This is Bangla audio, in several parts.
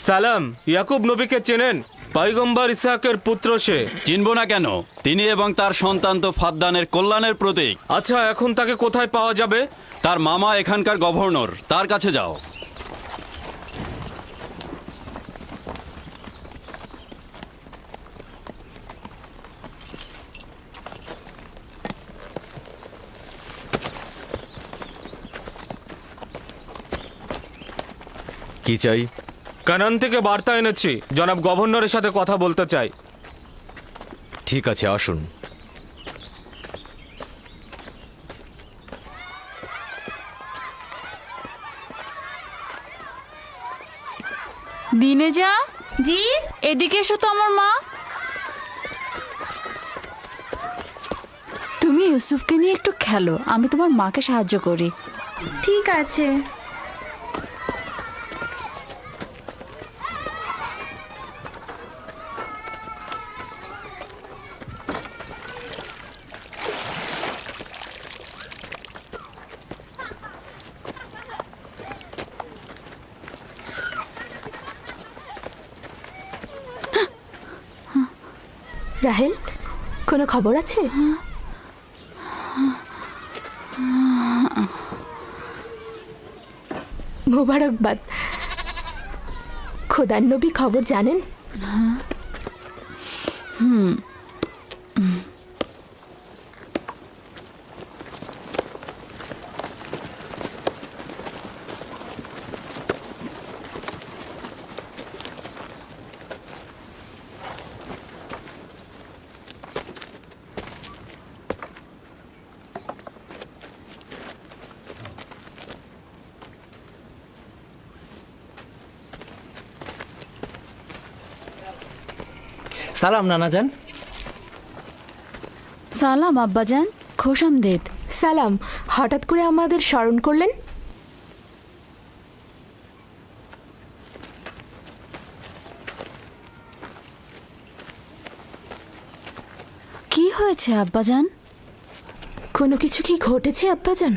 সালাম। ইয়াকুব নবীকে চেনেন? পয়গম্বর ইসহাকের পুত্র সে। চিনব না কেন? তিনি এবং তার সন্তান তো ফাদ্দানের কল্যাণের প্রতীক। আচ্ছা, এখন তাকে কোথায় পাওয়া যাবে? তার মামা এখানকার গভর্নর, তার কাছে যাও। কি চাই? কানান থেকে বার্তা এনেছি, জনাব গভর্নরের সাথে কথা বলতে চাই। ঠিক আছে, আসুন। দিনে যা জি এদিকে এসো তো আমার মা। তুমি ইউসুফকে নিয়ে একটু খেলো, আমি তোমার মাকে সাহায্য করি। ঠিক আছে। রাহেল, কোনো খবর আছে? মোবারকবাদ। খোদার নবী খবর জানেন? সালাম নানাজান। সালাম আব্বাজান, খোশামদেদ। সালাম, হঠাৎ করে আমাদের স্মরণ করলেন? কি হয়েছে আব্বাজান? কোনো কিছু কি ঘটেছে আব্বাজান?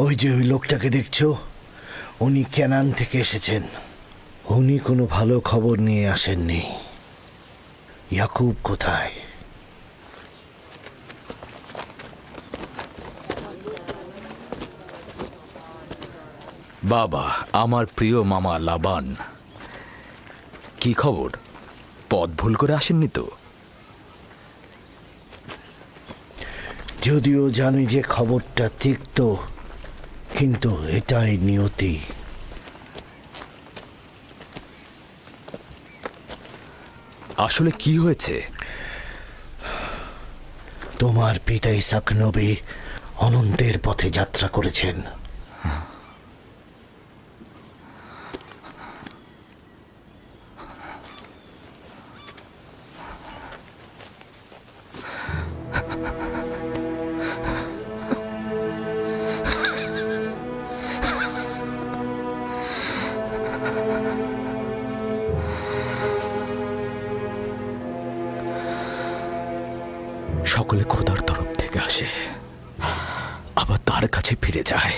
ওই যে ওই লোকটাকে দেখছো, উনি কেনান থেকে এসেছেন। উনি কোনো ভালো খবর নিয়ে আসেননি। ইয়াকুব কোথায়? বাবা, আমার প্রিয় মামা লাবান, কি খবর? পথ ভুল করে আসেননি তো? যদিও জানি যে খবরটা তিক্ত, কিন্তু এটাই নিয়তি। আসলে কি হয়েছে? তোমার পিতা ইসহাক নবী অনন্তের পথে যাত্রা করেছেন। সকলে খোদার তরফ থেকে আসে, আবার তার কাছে ফিরে যায়।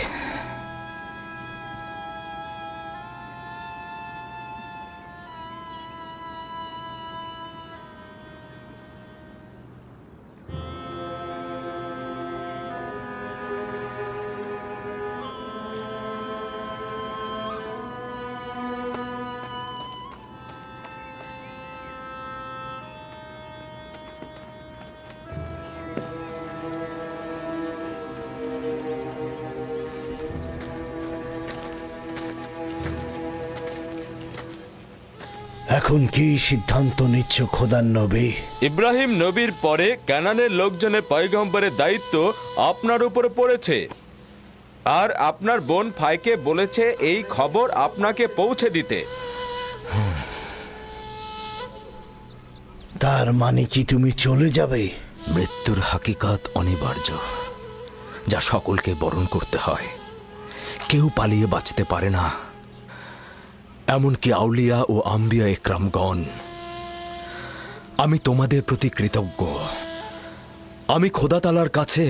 এখন কি সিদ্ধান্ত নিচ্ছ খোদার নবী? ইব্রাহিম নবীর পরে কানানের লোকজনের পয়গম্বরের দায়িত্ব আপনার উপরে পড়েছে, আর আপনার বোন ফাইকে বলেছে এই খবর আপনাকে পৌঁছে দিতে। তার মানে কি তুমি চলে যাবে? মৃত্যুর হাকিকাত অনিবার্য, যা সকলকে বরণ করতে হয়। কেউ পালিয়ে বাঁচতে পারে না, এমনকি আউলিয়া ও আম্বিয়া একরামগণ। আমি তোমাদের প্রতি কৃতজ্ঞ। আমি খোদা তাআলার কাছে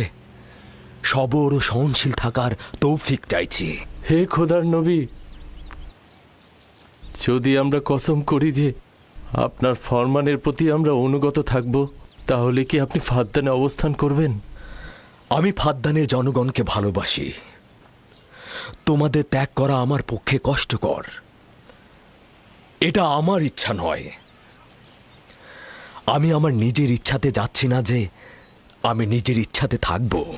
সবর ও সহনশীল থাকার তৌফিক চাইছি। হে খোদার নবী, যদি আমরা কসম করি যে আপনার ফরমানের প্রতি আমরা অনুগত থাকব, তাহলে কি আপনি ফাদ্দানে অবস্থান করবেন? আমি ফাদ্দানের জনগণকে ভালোবাসি। তোমাদের ত্যাগ করা আমার পক্ষে কষ্টকর। এটা আমার ইচ্ছা নয়। আমি আমার নিজের ইচ্ছাতে যাচ্ছি না যে আমি নিজের ইচ্ছাতে থাকব।